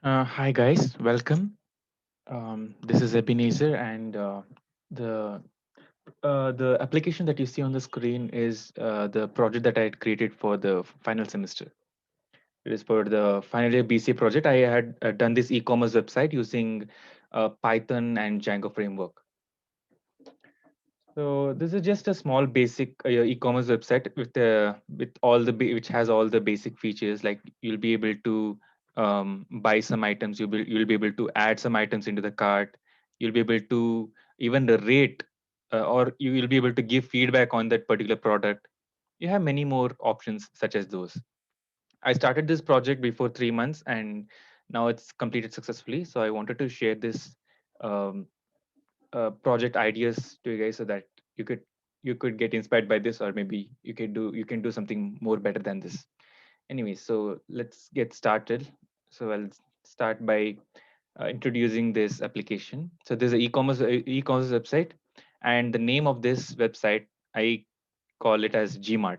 Hi guys, welcome. This is Ebenezer, and the the application that you see on the screen is the project that I had created for the final semester. It is for the final year BCA project. I had done this e-commerce website using Python and Django framework. So this is just a small basic e-commerce website with all the which has all the basic features, like you'll be able to buy some items, you'll be able to add some items into the cart, you'll be able to even the rate or you will be able to give feedback on that particular product. You have many more options such as those. I started this project before 3 months and now it's completed successfully. So I wanted to share this um, project ideas to you guys so that you could you could get inspired by this, or maybe you can do something more better than this. Anyway, so let's get started. So I'll start by introducing this application. So there's an e-commerce website, and the name of this website, I call it as Gmart.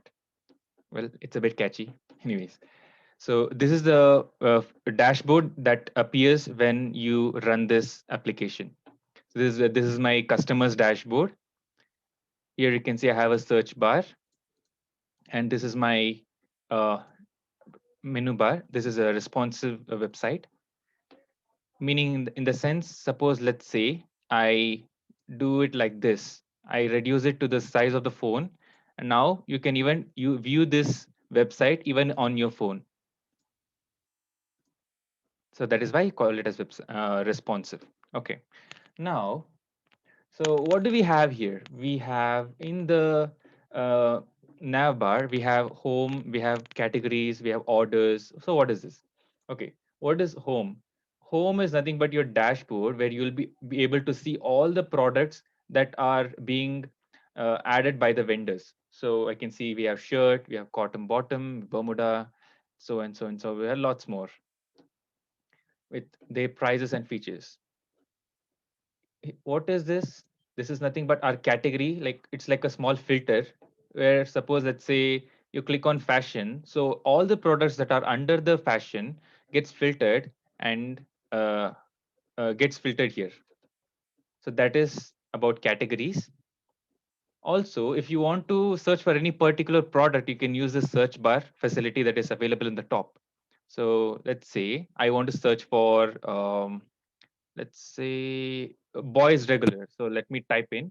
Well, it's a bit catchy. Anyways, so this is the dashboard that appears when you run this application. So this is my customer's dashboard. Here you can see I have a search bar, and this is my uh, menu bar. This is a responsive website, meaning in the sense, suppose let's say I do it like this. I reduce it to the size of the phone, and now you view this website even on your phone. So that is why I call it as responsive. Okay. Now, so what do we have here? We have in the uh, nav bar, we have home, we have categories, we have orders. So what is this? Okay, what is home? Home is nothing but your dashboard where you'll be able to see all the products that are being added by the vendors. So I can see we have shirt, we have cotton bottom, Bermuda, so and so and so. We have lots more with their prices and features. What is this? This is nothing but our category. Like it's like a small filter where suppose let's say you click on fashion. So all the products that are under the fashion gets filtered and uh, gets filtered here. So that is about categories. Also, if you want to search for any particular product, you can use the search bar facility that is available in the top. So let's say I want to search for let's say boys regular. So let me type in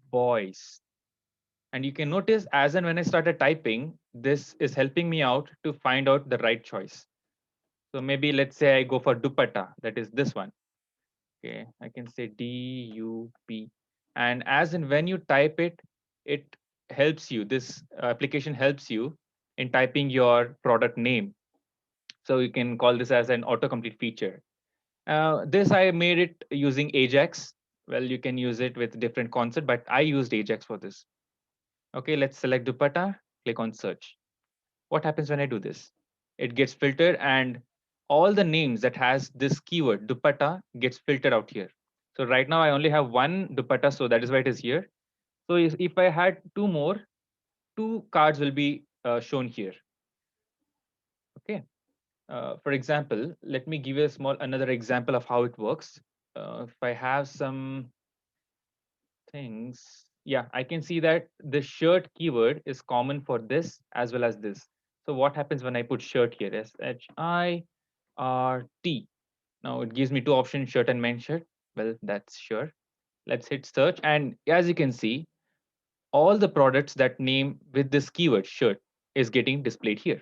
boys. And you can notice as and when I started typing, this is helping me out to find out the right choice. So maybe let's say I go for dupatta, that is this one. Okay, I can say DUP. And as and when you type it, it helps you. This application helps you in typing your product name. So you can call this as an autocomplete feature. This I made it using Ajax. Well, you can use it with different concept, but I used Ajax for this. Okay, let's select dupatta, click on search. What happens when I do this? It gets filtered and all the names that has this keyword dupatta gets filtered out here. So right now I only have one dupatta, so that is why it is here. So if I had two more, two cards will be shown here. Okay. For example, let me give you a small another example of how it works. If I have some things, yeah, I can see that the shirt keyword is common for this as well as this. So what happens when I put shirt here? SHIRT. Now it gives me two options, shirt and men's shirt. Well, that's sure. Let's hit search, and as you can see, all the products that name with this keyword shirt is getting displayed here.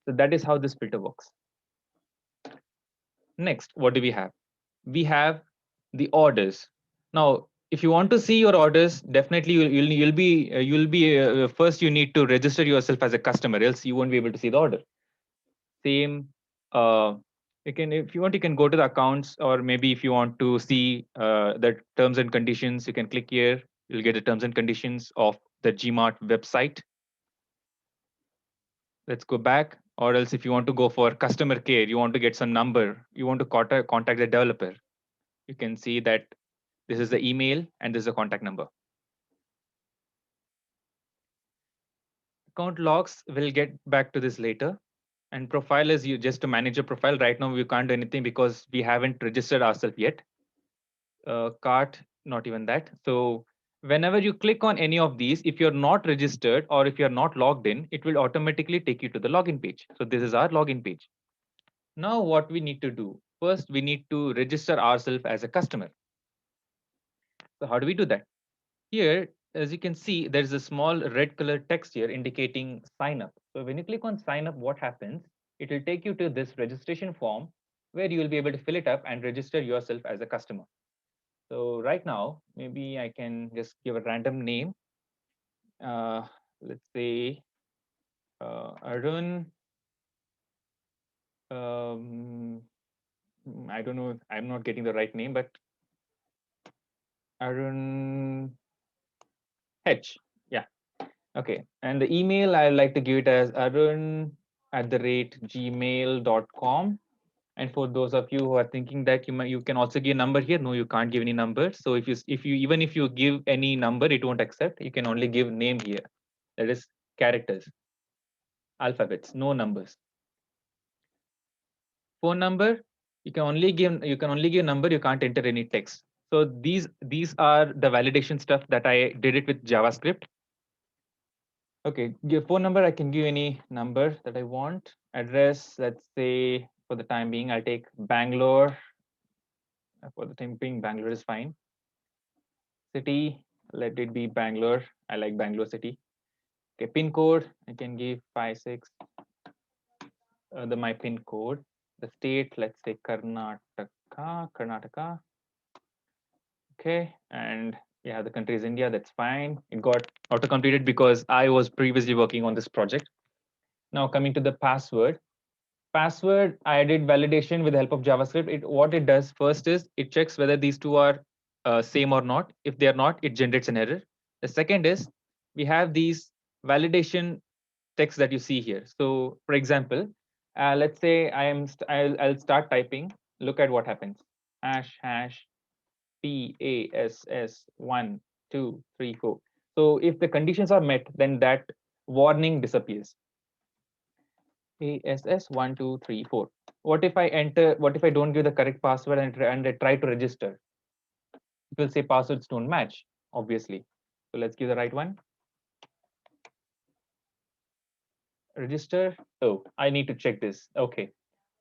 So that is how this filter works. Next, what do we have? We have the orders. Now, if you want to see your orders, definitely you'll be first you need to register yourself as a customer, else you won't be able to see the order. Same, uh, you can if you want you can go to the accounts, or maybe if you want to see the terms and conditions, you can click here. You'll get the terms and conditions of the Gmart website. Let's go back. Or else if you want to go for customer care, you want to get some number, you want to contact the developer, you can see that this is the email and this is the contact number. Account logs, we'll get back to this later. And profile is you just to manage your profile. Right now we can't do anything because we haven't registered ourselves yet. Cart, not even that. So whenever you click on any of these, if you're not registered or if you're not logged in, it will automatically take you to the login page. So this is our login page. Now what we need to do? First, we need to register ourselves as a customer. So how do we do that? Here, as you can see, there's a small red color text here indicating sign up. So when you click on sign up, what happens? It will take you to this registration form where you will be able to fill it up and register yourself as a customer. So right now, maybe I can just give a random name. Uh, let's say Arun. Um, I don't know. I'm not getting the right name, but Arun H. Yeah. Okay. And the email, I like to give it as arun@gmail.com. And for those of you who are thinking that you can also give a number here, no, you can't give any number. So if you even if you give any number, it won't accept. You can only give name here. That is characters, alphabets, no numbers. Phone number, you can only give number. You can't enter any text. So these are the validation stuff that I did it with JavaScript. Okay, give phone number. I can give any number that I want. Address, let's say for the time being, I'll take Bangalore. For the time being, Bangalore is fine. City, let it be Bangalore. I like Bangalore city. Okay, pin code, I can give 56, my pin code. The state, let's say Karnataka. Okay, and yeah, the country is India. That's fine. It got auto completed because I was previously working on this project. Now coming to the password. Password, I did validation with the help of JavaScript. What it does first is it checks whether these two are same or not. If they are not, it generates an error. The second is we have these validation text that you see here. So for example, let's say I'll start typing. Look at what happens. Hash PASS 1 2 3 4. So if the conditions are met, then that warning disappears. ASS 1 2 3 4. What if I don't give the correct password and I try to register? It will say passwords don't match, obviously. So let's give the right one. Register. Oh, I need to check this. Okay.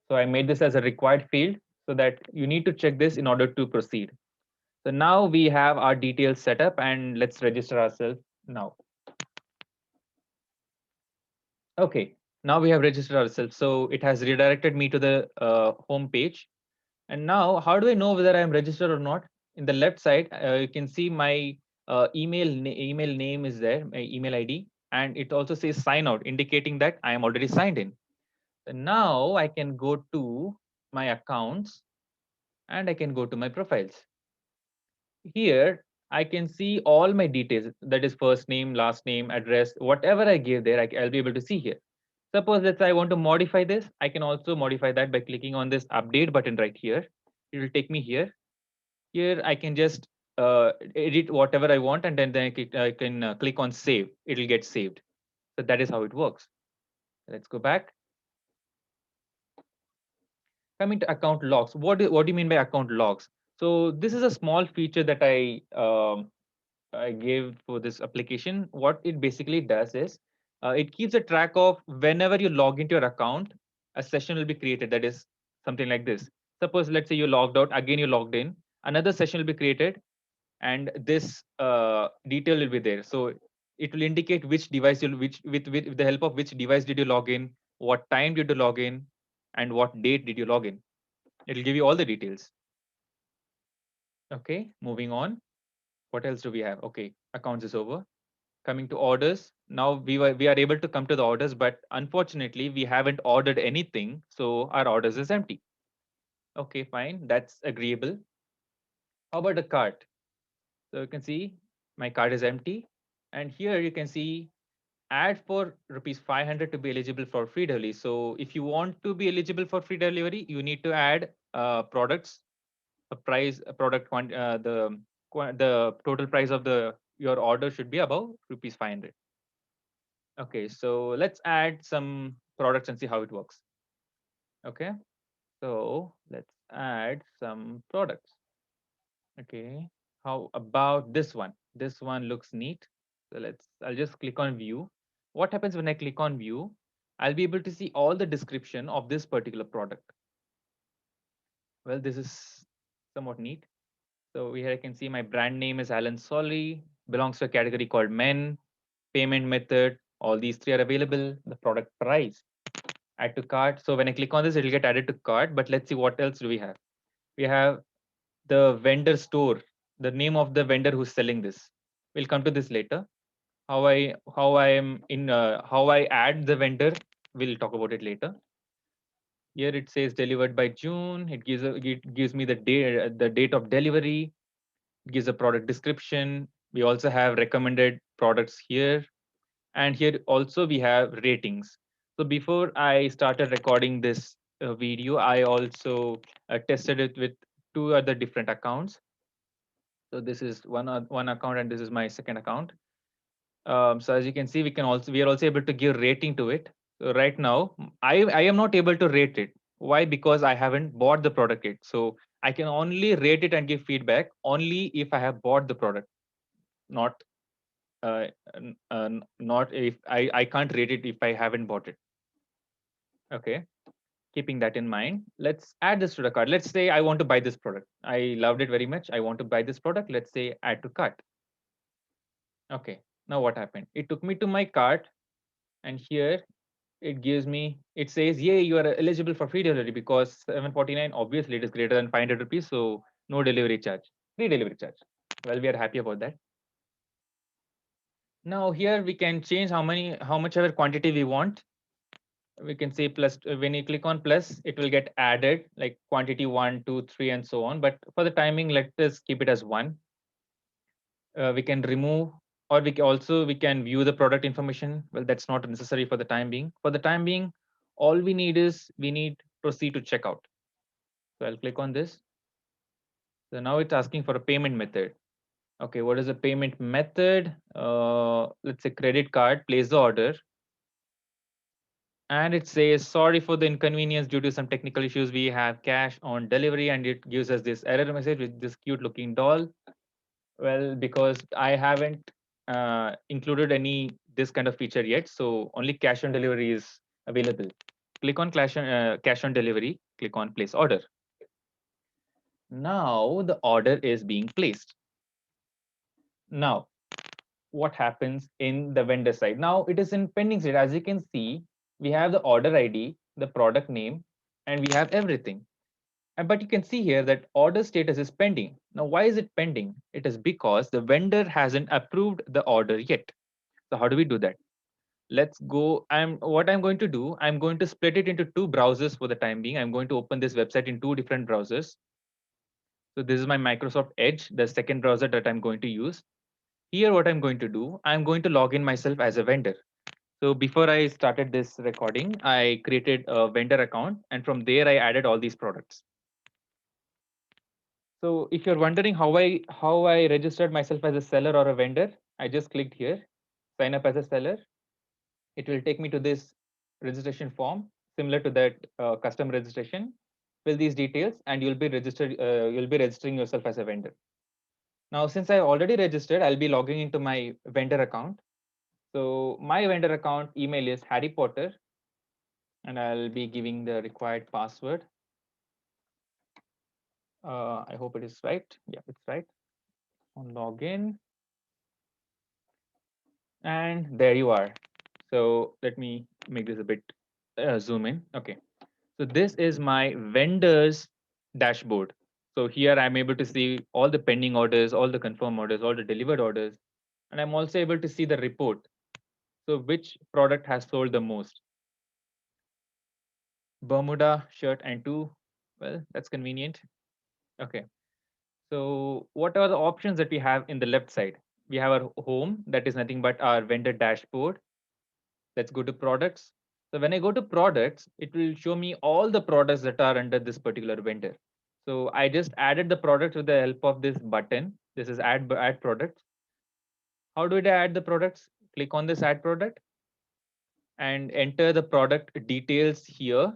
So I made this as a required field so that you need to check this in order to proceed. So now we have our details set up and let's register ourselves now. Okay, now we have registered ourselves. So it has redirected me to the home page. And now, how do I know whether I am registered or not? In the left side, you can see my email name is there, my email ID, and it also says sign out, indicating that I am already signed in. So now I can go to my accounts and I can go to my profiles. Here, I can see all my details. That is first name, last name, address, whatever I gave there, I'll be able to see here. Suppose let's say I want to modify this. I can also modify that by clicking on this update button right here. It will take me here. Here I can just edit whatever I want, and then I can click on save. It'll get saved. So that is how it works. Let's go back. Coming to account logs. What do you mean by account logs? So this is a small feature that I gave for this application. What it basically does is it keeps a track of whenever you log into your account, a session will be created that is something like this. Suppose let's say you logged out, again you logged in, another session will be created, and this detail will be there. So it will indicate which device you'll which with the help of which device did you log in, what time did you log in, and what date did you log in. It'll give you all the details. Okay, moving on. What else do we have? Okay, accounts is over. Coming to orders. Now we are able to come to the orders, but unfortunately we haven't ordered anything, so our orders is empty. Okay, fine, that's agreeable. How about the cart? So you can see my cart is empty, and here you can see add for rupees 500 to be eligible for free delivery. So if you want to be eligible for free delivery, you need to add products, a price, a product, the total price of the your order should be above rupees 500. Okay, so let's add some products and see how it works. Okay, so let's add some products. Okay, how about this one? This one looks neat. So I'll just click on view. What happens when I click on view? I'll be able to see all the description of this particular product. Well, this is somewhat neat. So here I can see my brand name is Alan Solly, belongs to a category called men, payment method, all these three are available, the product price, add to cart. So when I click on this, it'll get added to cart, but let's see what else do we have. We have the vendor store, the name of the vendor who's selling this. We'll come to this later. How I add the vendor, we'll talk about it later. Here it says delivered by June. It gives me the date of delivery. It gives a product description. We also have recommended products here, and here also we have ratings. So before I started recording this video, I also tested it with two other different accounts. So this is one account, and this is my second account. So as you can see, we are also able to give rating to it. So right now, I am not able to rate it. Why? Because I haven't bought the product yet. So I can only rate it and give feedback only if I have bought the product, not not if I can't rate it if I haven't bought it. Okay. Keeping that in mind, let's add this to the cart. Let's say I want to buy this product. I loved it very much. I want to buy this product. Let's say add to cart. Okay. Now what happened? It took me to my cart, and here it says, yeah, you are eligible for free delivery because 749, obviously it is greater than 500 rupees. So no delivery charge, free delivery charge. Well, we are happy about that. Now here we can change how much ever quantity we want. We can say plus. When you click on plus, it will get added like quantity 1, 2, 3, and so on. But for the timing, let us keep it as 1. We can remove, or we can view the product information. Well, that's not necessary for the time being. For the time being, all we need is we need proceed to checkout. So I'll click on this. So now it's asking for a payment method. Okay, what is the payment method? Let's say credit card, place the order. And it says, sorry for the inconvenience due to some technical issues. We have cash on delivery, and it gives us this error message with this cute looking doll. Well, because I haven't included any this kind of feature yet, so only cash on delivery is available. Click on cash on delivery, click on place order. Now the order is being placed. Now, what happens in the vendor side? Now it is in pending state. As you can see, we have the order ID, the product name, and we have everything. But you can see here that order status is pending. Now, why is it pending? It is because the vendor hasn't approved the order yet. So how do we do that? Let's go. What I'm going to do, I'm going to split it into two browsers for the time being. I'm going to open this website in two different browsers. So this is my Microsoft Edge, the second browser that I'm going to use. Here, what I'm going to do, I'm going to log in myself as a vendor. So before I started this recording, I created a vendor account, and from there I added all these products. So if you're wondering how I registered myself as a seller or a vendor, I just clicked here, sign up as a seller. It will take me to this registration form, similar to that custom registration. Fill these details, and you'll be registered. You'll be registering yourself as a vendor. Now, since I already registered, I'll be logging into my vendor account. So my vendor account email is Harry Potter, and I'll be giving the required password. I hope it is right. Yeah, it's right. On login, and there you are. So let me make this a bit zoom in. Okay. So this is my vendor's dashboard. So here I'm able to see all the pending orders, all the confirmed orders, all the delivered orders, and I'm also able to see the report. So which product has sold the most? Bermuda shirt and two. Well, that's convenient. Okay. So what are the options that we have in the left side? We have our home, that is nothing but our vendor dashboard. Let's go to products. So when I go to products, it will show me all the products that are under this particular vendor. So I just added the product with the help of this button. This is add products. How do I add the products? Click on this add product. and enter the product details here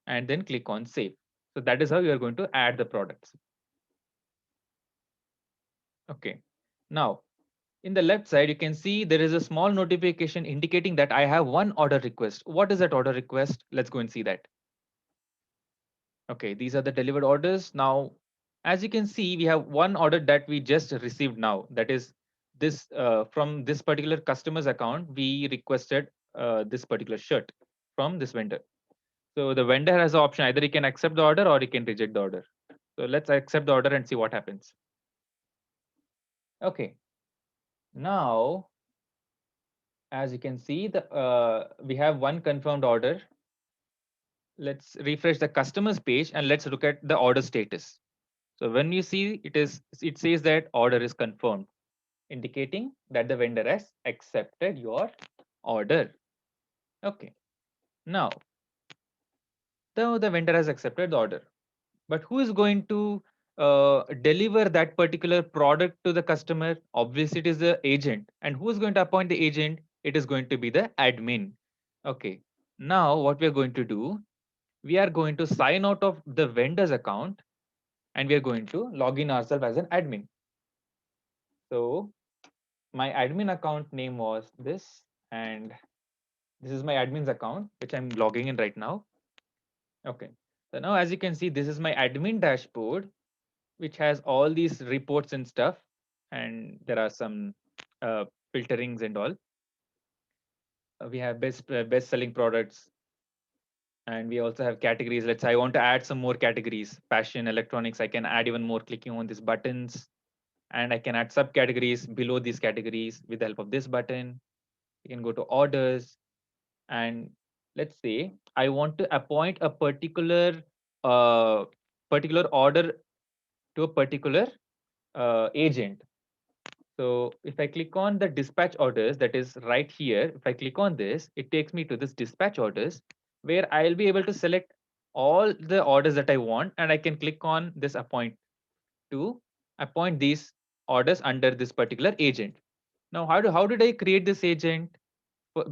and then click on save. So that is how you are going to add the products. Okay. Now, in the left side, you can see there is a small notification indicating that I have one order request. What is that order request? Let's go and see that. Okay, these are the delivered orders. Now, as you can see, we have one order that we just received now. That is this from this particular customer's account, we requested this particular shirt from this vendor. So the vendor has the option, either he can accept the order or he can reject the order. So let's accept the order and see what happens. Okay, now as you can see, we have one confirmed order. Let's refresh the customers page and let's look at the order status. So when you see it says that order is confirmed, indicating that the vendor has accepted your order. Okay. Now, the vendor has accepted the order, but who is going to deliver that particular product to the customer? Obviously, it is the agent. And who is going to appoint the agent? It is going to be the admin. Okay. Now, what we are going to do, we are going to sign out of the vendor's account and we are going to log in ourselves as an admin. So my admin account name was this, and this is my admin's account, which I'm logging in right now. Okay. So now, as you can see, this is my admin dashboard, which has all these reports and stuff. And there are some uh, filterings and all. We have best selling products, and we also have categories. Let's say I want to add some more categories, fashion, electronics. I can add even more clicking on these buttons, and I can add subcategories below these categories with the help of this button. You can go to orders, and let's say I want to appoint a uh, particular order to a particular agent. So if I click on the dispatch orders, that is right here, if I click on this, it takes me to this dispatch orders where I'll be able to select all the orders that I want, and I can click on this appoint to appoint these orders under this particular agent. Now, how did I create this agent?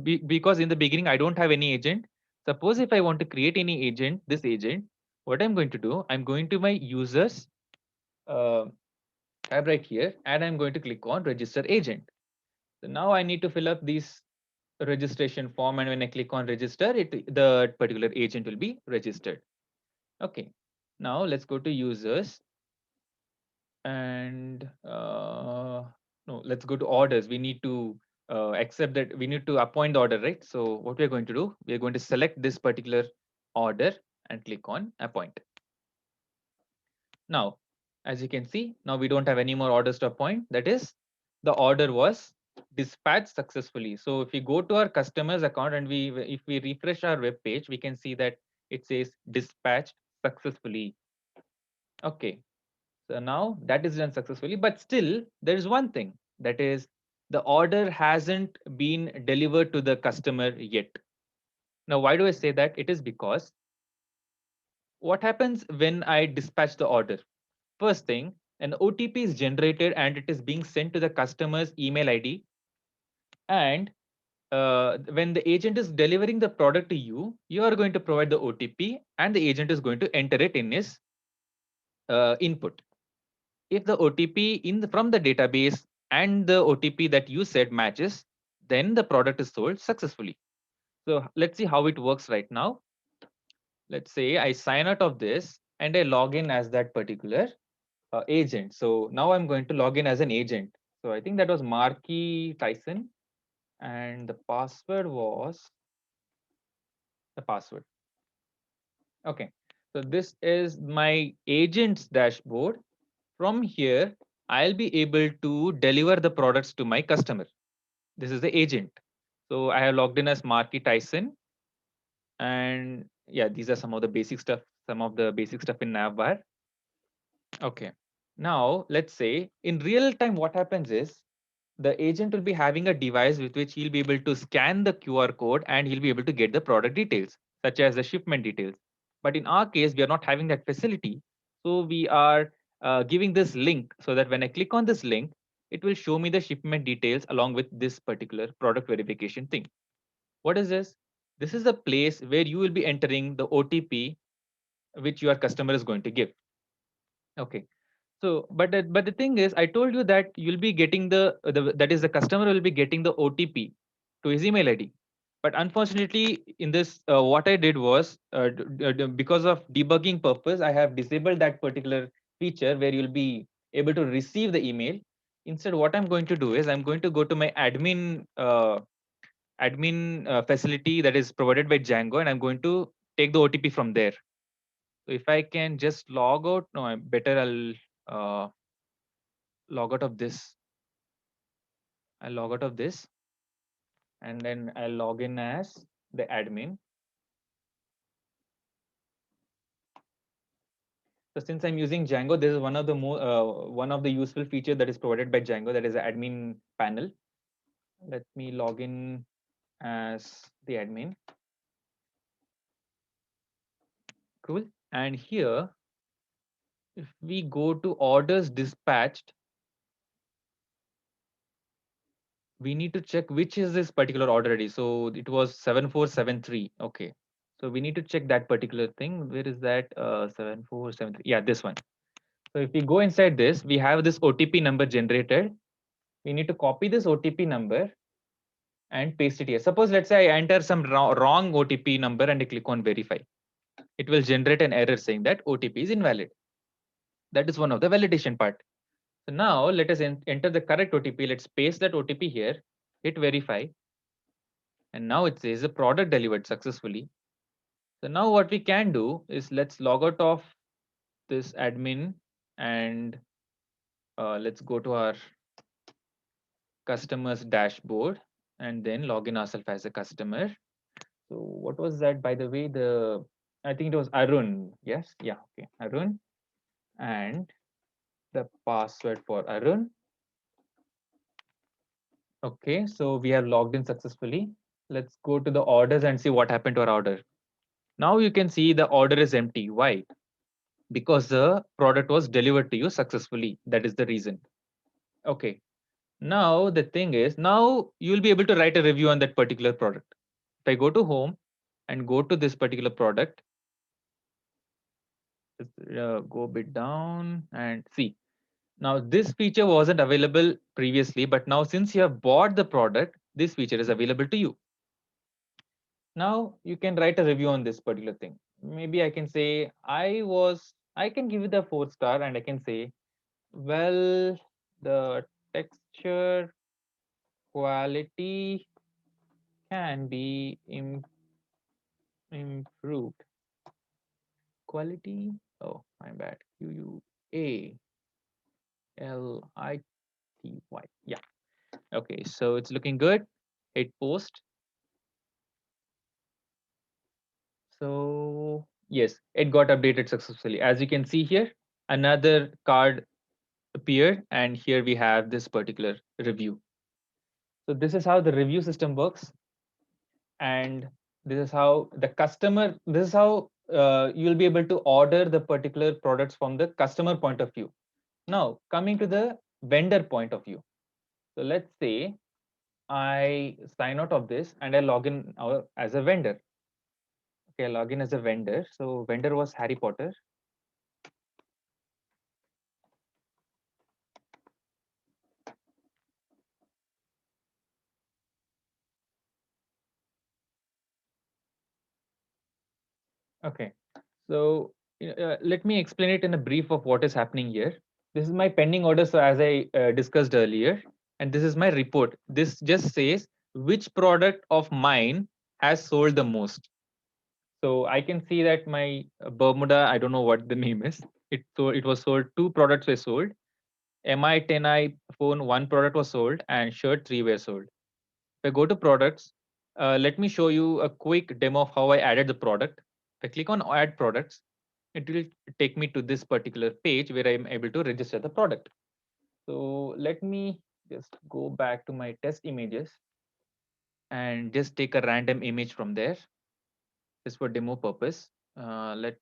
Because in the beginning, I don't have any agent. Suppose if I want to create any agent, this agent, what I'm going to do, I'm going to my users uh, tab right here, and I'm going to click on register agent. So now I need to fill up this registration form, and when I click on register, the particular agent will be registered. Okay. Now let's go to users and no, let's go to orders. We need to accept that we need to appoint the order, right? So what we're going to do, we're going to select this particular order and click on appoint. Now, as you can see, now we don't have any more orders to appoint. That is, the order was dispatched successfully. So if we go to our customers account and if we refresh our web page, we can see that it says dispatched successfully. Okay. So now that is done successfully, but still there is one thing, that is the order hasn't been delivered to the customer yet. Now, why do I say that? It is because what happens when I dispatch the order? First thing, an OTP is generated and it is being sent to the customer's email ID. And when the agent is delivering the product to you, you are going to provide the OTP and the agent is going to enter it in his input. If the OTP from the database and the OTP that you said matches, then the product is sold successfully. So let's see how it works right now. Let's say I sign out of this and I log in as that particular agent. So now I'm going to log in as an agent. So I think that was Marky Tyson, and the password was the password. Okay. So this is my agent's dashboard. From here, I'll be able to deliver the products to my customer. This is the agent. So I have logged in as Marky Tyson. And yeah, these are some of the basic stuff, in Navbar. Okay. Now, let's say in real time, what happens is the agent will be having a device with which he'll be able to scan the QR code and he'll be able to get the product details, such as the shipment details. But in our case, we are not having that facility. So we are giving this link so that when I click on this link, it will show me the shipment details along with this particular product verification thing. What is this? This is the place where you will be entering the OTP which your customer is going to give. Okay. So, but the thing is, I told you that you'll be getting the that is the customer will be getting the OTP to his email ID. But unfortunately, in this, what I did was because of debugging purpose, I have disabled that particular feature where you'll be able to receive the email. Instead, what I'm going to do is I'm going to go to my admin facility that is provided by Django, and I'm going to take the OTP from there. So if I can just log out, no, better I'll log out of this. I'll log out of this and then I'll log in as the admin. So since I'm using Django, this is one of the useful feature that is provided by Django, that is the admin panel. Let me log in as the admin. Cool. And here, if we go to orders dispatched, we need to check which is this particular order ID. So it was 7473. Okay. So we need to check that particular thing. Where is that? 7473. Yeah, this one. So if we go inside this, we have this OTP number generated. We need to copy this OTP number and paste it here. Suppose let's say I enter some wrong OTP number and I click on verify. It will generate an error saying that OTP is invalid. That is one of the validation part. So now let us enter the correct OTP. Let's paste that OTP here, hit verify. And now it says the product delivered successfully. So now what we can do is let's log out of this admin and let's go to our customers dashboard and then log in ourselves as a customer. So what was that, by the way? I think it was Arun. Yes, yeah, okay, Arun, and the password for Arun. Okay, so we have logged in successfully. Let's go to the orders and see what happened to our order. Now you can see the order is empty. Why? Because the product was delivered to you successfully. That is the reason. Okay. Now the thing is, now you'll be able to write a review on that particular product. If I go to home and go to this particular product, go a bit down and see. Now this feature wasn't available previously, but now since you have bought the product, this feature is available to you. Now you can write a review on this particular thing. Maybe I can say I can give it a 4 star and I can say, well, the texture quality can be improved. Quality, oh, my bad. QUALITY. Yeah. Okay, so it's looking good. Hit post. So yes, it got updated successfully. As you can see here, another card appeared, and here we have this particular review. So this is how the review system works, and this is how this is how you'll be able to order the particular products from the customer point of view. Now, coming to the vendor point of view. So let's say I sign out of this and I log in as a vendor. Okay, I log in as a vendor. So vendor was Harry Potter. Okay, so let me explain it in a brief of what is happening here. This is my pending order, so as I discussed earlier, and this is my report. This just says which product of mine has sold the most. So I can see that my Bermuda, I don't know what the name is. It was sold. Two products were sold. MI10i phone, one product was sold, and shirt three were sold. If I go to products, let me show you a quick demo of how I added the product. If I click on add products, it will take me to this particular page where I'm able to register the product. So let me just go back to my test images and just take a random image from there, just for demo purpose. Let's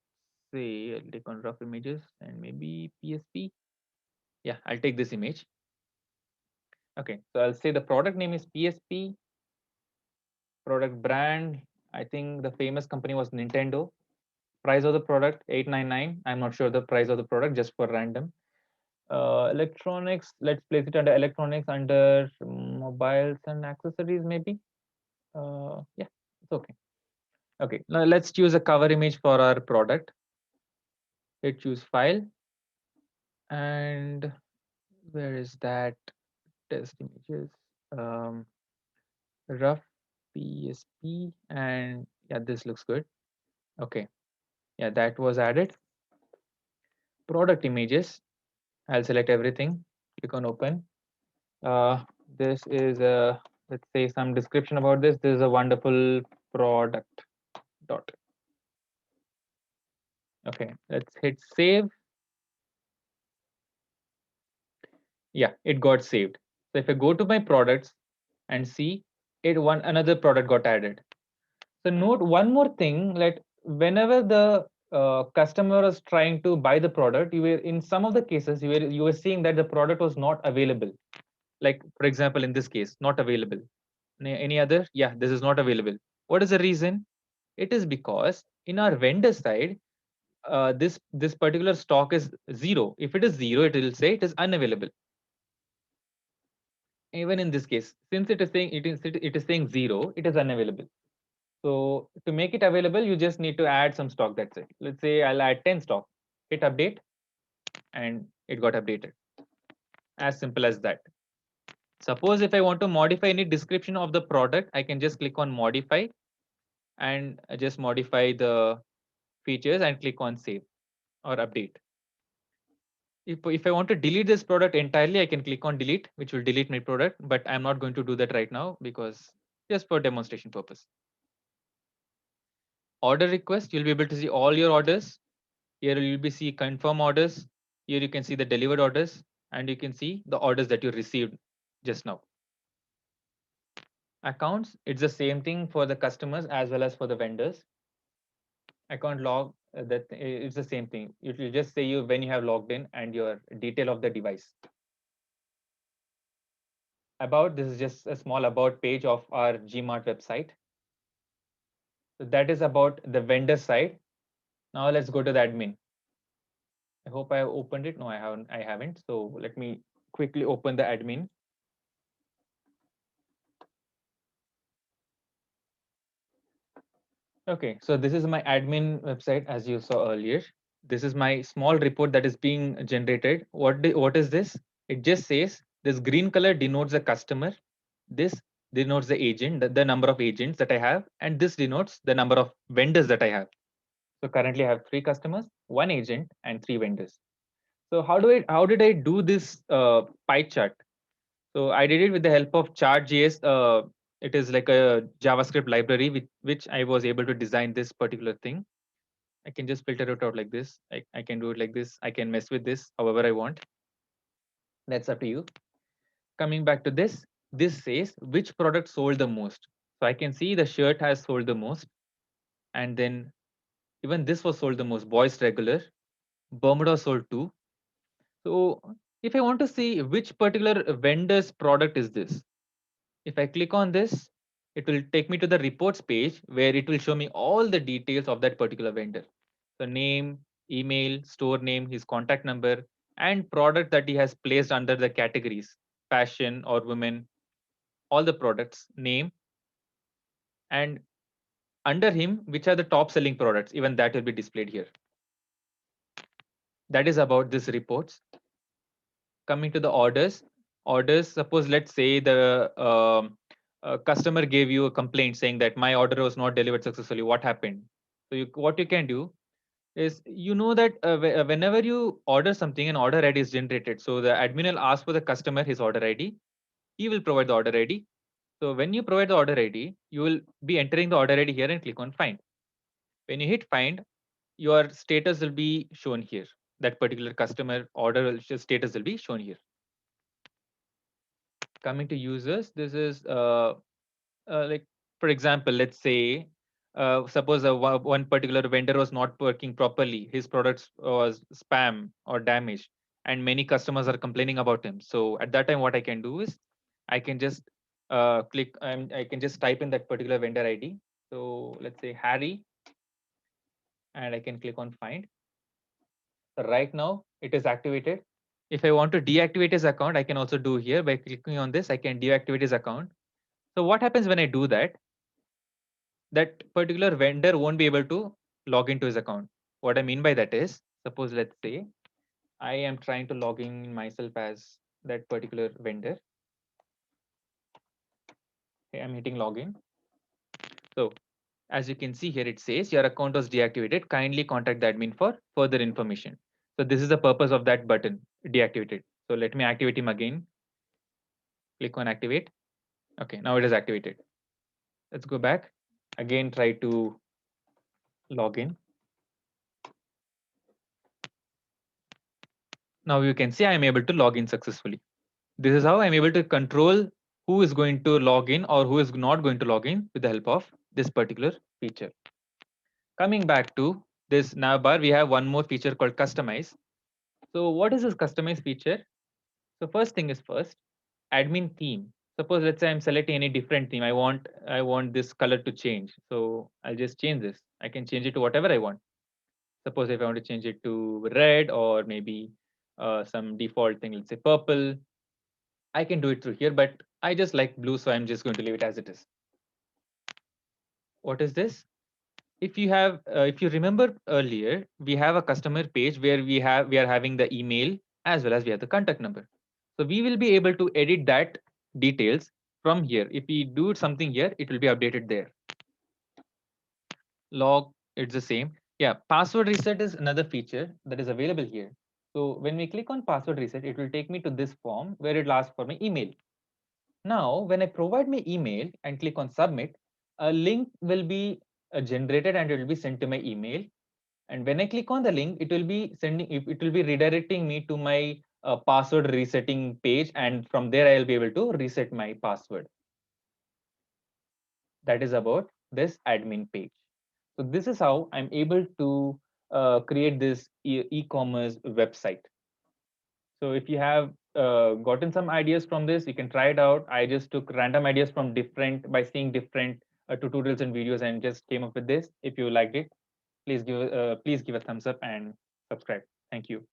say I'll click on rough images and maybe PSP. Yeah, I'll take this image. Okay, so I'll say the product name is PSP Product brand, I think the famous company was Nintendo. Price of the product 899. I'm not sure the price of the product, just for random. Electronics, let's place it under electronics, under mobiles and accessories maybe. Yeah, it's okay. Okay, now let's choose a cover image for our product. Hit choose file, and where is that test images? Um, Rough PSP, and yeah, this looks good. Okay, yeah, that was added. Product images, I'll select everything, click on open. Uh, this is a, let's say, some description about this. This is a wonderful product. Dot. Okay, let's hit save. Yeah, it got saved. So if I go to my products and see it, one another product got added. So note one more thing, like whenever the customer was trying to buy the product, you were in some of the cases you were seeing that the product was not available. Like for example, in this case, not available. Any other? Yeah, this is not available. What is the reason? It is because in our vendor side, this particular stock is zero. If it is zero, it will say it is unavailable. Even in this case, since it is saying zero, it is unavailable. So to make it available, you just need to add some stock. That's it. Let's say I'll add 10 stock. Hit update, and it got updated. As simple as that. Suppose if I want to modify any description of the product, I can just click on modify and just modify the features and click on save or update. If I want to delete this product entirely, I can click on delete, which will delete my product, but I'm not going to do that right now because just for demonstration purpose. Order request, you'll be able to see all your orders. Here you'll be see confirm orders. Here you can see the delivered orders, and you can see the orders that you received just now. Accounts, it's the same thing for the customers as well as for the vendors. Account log, it's the same thing. It will just say you when you have logged in and your detail of the device. About, this is just a small about page of our Gmart website. So that is about the vendor side. Now let's go to the admin. I hope I have opened it. No, I haven't. I haven't. So let me quickly open the admin. Okay, so this is my admin website as you saw earlier. This is my small report that is being generated. What is this? It just says this green color denotes the customer. This denotes the agent, the number of agents that I have, and this denotes the number of vendors that I have. So currently I have 3 customers, 1 agent, and 3 vendors. So how did I do this pie chart? So I did it with the help of Chart.js. It is like a JavaScript library with which I was able to design this particular thing. I can just filter it out like this. I can do it like this. I can mess with this however I want. That's up to you. Coming back to this says which product sold the most. So I can see the shirt has sold the most. And then even this was sold the most. Boys regular. Bermuda sold 2. So if I want to see which particular vendor's product is this, if I click on this, it will take me to the reports page where it will show me all the details of that particular vendor. So name, email, store name, his contact number, and product that he has placed under the categories, fashion or women, all the products, name, and under him, which are the top selling products, even that will be displayed here. That is about this reports. Coming to the orders, suppose let's say the customer gave you a complaint saying that my order was not delivered successfully. What happened? So what you can do is, you know that whenever you order something, an order ID is generated. So the admin will ask for the customer his order ID. He will provide the order ID. So when you provide the order ID, you will be entering the order ID here and click on find. When you hit find, your status will be shown here. That particular customer status will be shown here. Coming to users, this is like, for example, let's say suppose one particular vendor was not working properly, his products was spam or damaged, and many customers are complaining about him. So at that time what I can do is I can just click, I can just type in that particular vendor ID. So let's say Harry, and I can click on find. Right now it is activated. If I want to deactivate his account, I can also do here by clicking on this. I can deactivate his account. So what happens when I do that? That particular vendor won't be able to log into his account. What I mean by that is, suppose let's say I am trying to log in myself as that particular vendor. Okay, I'm hitting login. So as you can see here, it says your account was deactivated. Kindly contact the admin for further information. So this is the purpose of that button, deactivated. So let me activate him again. Click on activate. Okay, now it is activated. Let's go back. Again, try to log in. Now you can see I am able to log in successfully. This is how I'm able to control who is going to log in or who is not going to log in with the help of this particular feature. Coming back to this navbar, we have one more feature called customize. So what is this customize feature? So first thing is first, admin theme. Suppose let's say I'm selecting any different theme. I want this color to change. So I'll just change this. I can change it to whatever I want. Suppose if I want to change it to red or maybe some default thing, let's say purple, I can do it through here, but I just like blue, so I'm just going to leave it as it is. What is this? If you remember earlier, we have a customer page where we are having the email as well as we have the contact number. So we will be able to edit that details from here. If we do something here, it will be updated there. Log, it's the same. Yeah, password reset is another feature that is available here. So when we click on password reset, it will take me to this form where it asks for my email. Now, when I provide my email and click on submit, a link will be generated and it will be sent to my email. And when I click on the link, it will be redirecting me to my password resetting page. And from there, I'll be able to reset my password. That is about this admin page. So this is how I'm able to create this e-commerce website. So if you have gotten some ideas from this, you can try it out. I just took random ideas from by seeing different tutorials and videos and just came up with this. If you liked it, please give a thumbs up and subscribe. Thank you.